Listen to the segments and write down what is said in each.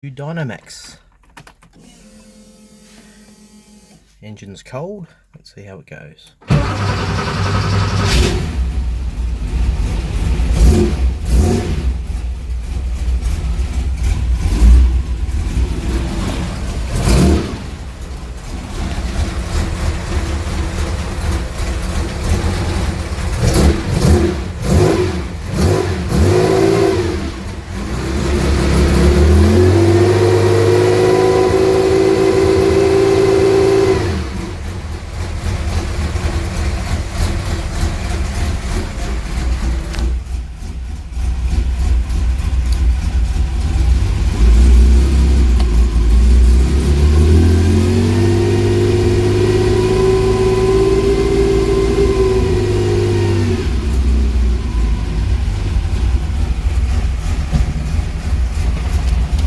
Dynamax. Engine's cold. Let's see how it goes.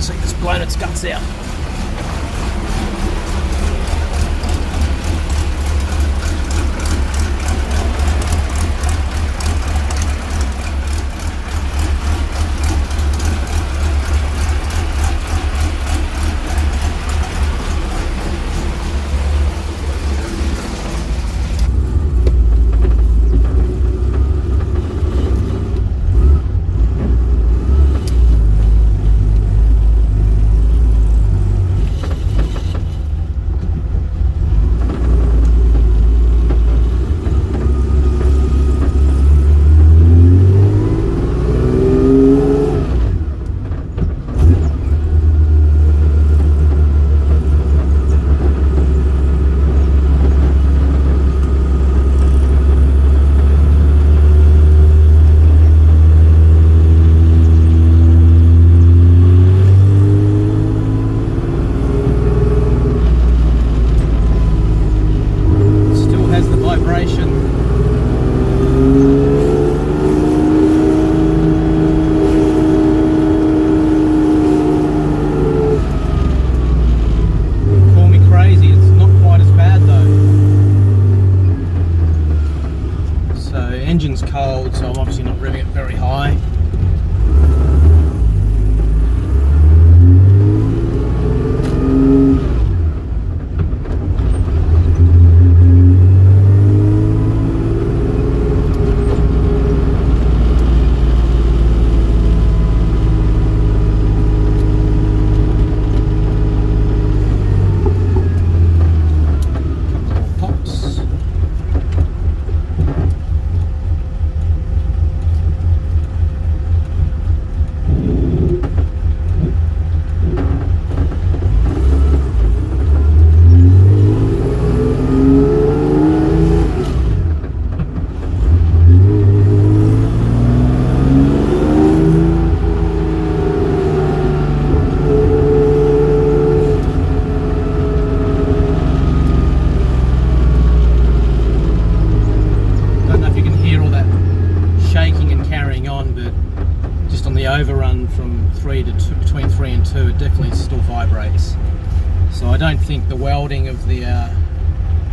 See, it's blown its guts out. Engine's cold, so I'm obviously not revving it very high. Overrun from between 3 and 2, it definitely still vibrates. So I don't think the welding of the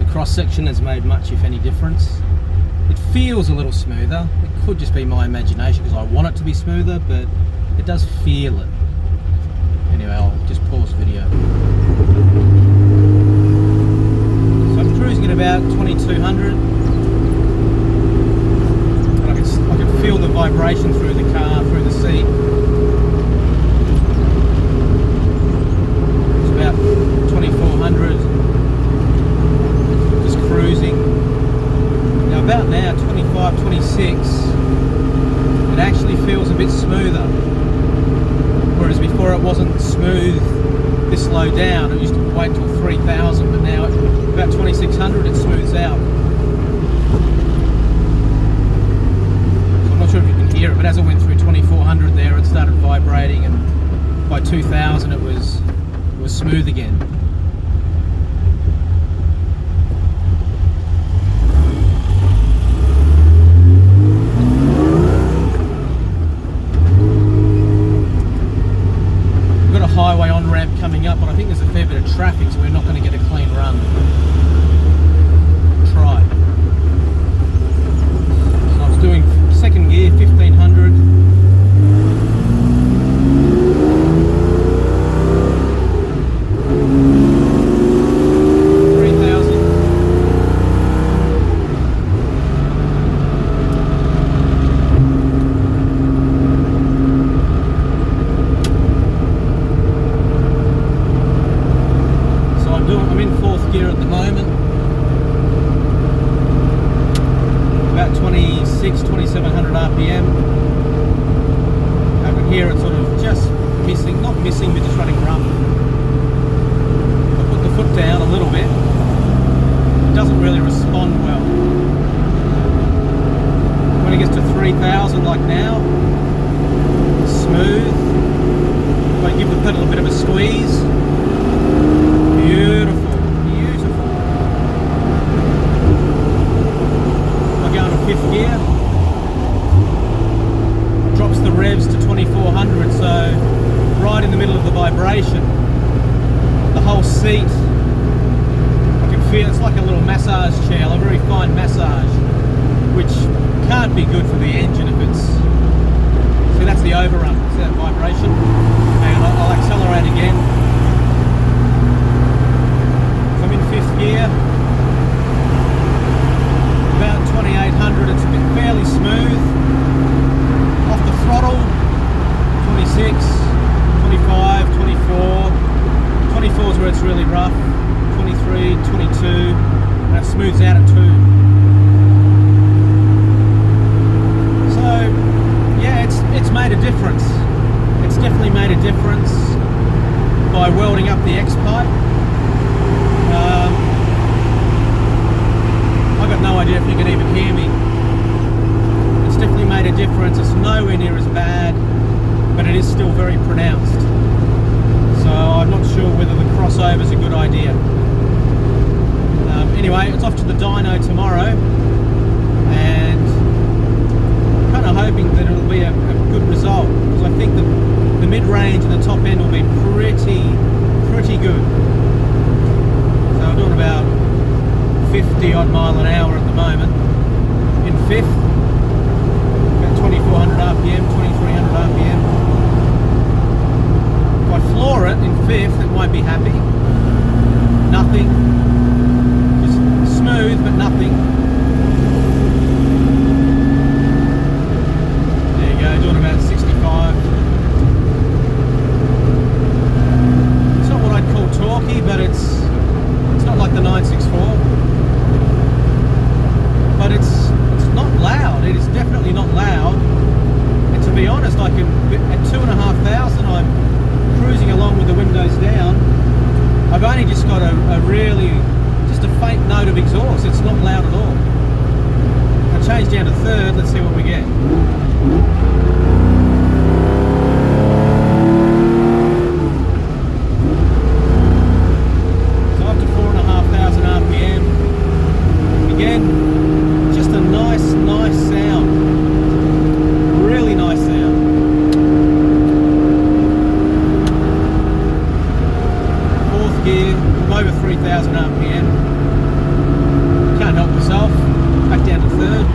cross section has made much, if any, difference. It feels a little smoother. It could just be my imagination because I want it to be smoother, but it does feel it. Anyway, I'll just pause the video. So I'm cruising at about 2200. I can feel the vibration through the car, through the seat. It's about 2400, just cruising. Now about now, 25, 26, it actually feels a bit smoother. Whereas before it wasn't smooth this low down, it used to wait till 3000, but now at about 2600 it smooths out. Not sure if you can hear it, but as I went through 2400 there, it started vibrating, and by 2000 it was smooth again. We've got a highway on ramp coming up, but I think there's a fair bit of traffic, so we're not going to get a clean run. Try. So I was doing second gear, 1500. squeeze. Beautiful, beautiful. I go into 5th gear. Drops the revs to 2400, so right in the middle of the vibration. The whole seat, I can feel it's like a little massage chair, a very fine massage, which can't be good for the engine if it's... See, that's the overrun, see that vibration? And I'll accelerate again. So I'm in 5th gear, about 2800, it's fairly smooth. Off the throttle, 26, 25, 24, 24 is where it's really rough, 23, 22, and it smooths out at 2. So, yeah, it's made a difference. It's definitely made a difference by welding up the X-pipe. I got no idea if you can even hear me. It's definitely made a difference. It's nowhere near as bad, but it is still very pronounced. So I'm not sure whether the crossover is a good idea. Anyway, it's off to the dyno tomorrow, and I'm kind of hoping that it'll be a good result, because I think that the mid-range and the top end will be pretty good. So I'm doing about 50 odd mile an hour at the moment. In 5th, about 2400 RPM, 2300 RPM. If I floor it in 5th, it won't be happy. Nothing. Just smooth, but nothing. There you go, doing about 65. It's not what I'd call torquey, but it's not like the 964. But it's not loud. It is definitely not loud. And to be honest, I can, at 2,500, I'm cruising along with the windows down. I've only just got just a faint note of exhaust. It's not loud at all. I change down to 3rd. Let's see what we get. So up to 4,500 RPM. Again, just a nice sound. Really nice sound. 4th gear, I'm over 3,000 RPM. Can't help myself. Back down to 3rd.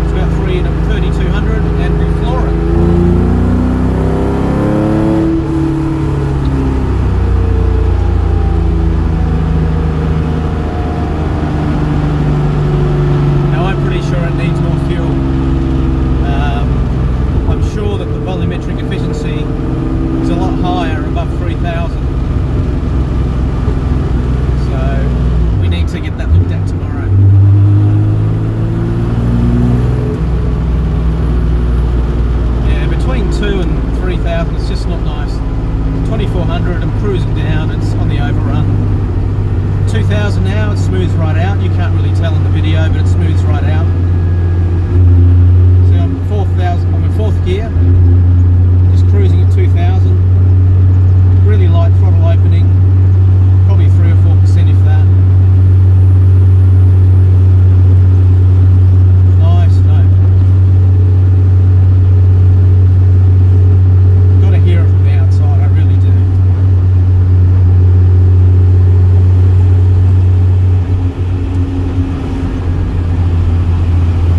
It's about 3,200, and we'll floor it. It's just not nice. 2400, I'm cruising down, it's on the overrun. 2000 now, it smooths right out. You can't really tell in the video, but it smooths right out.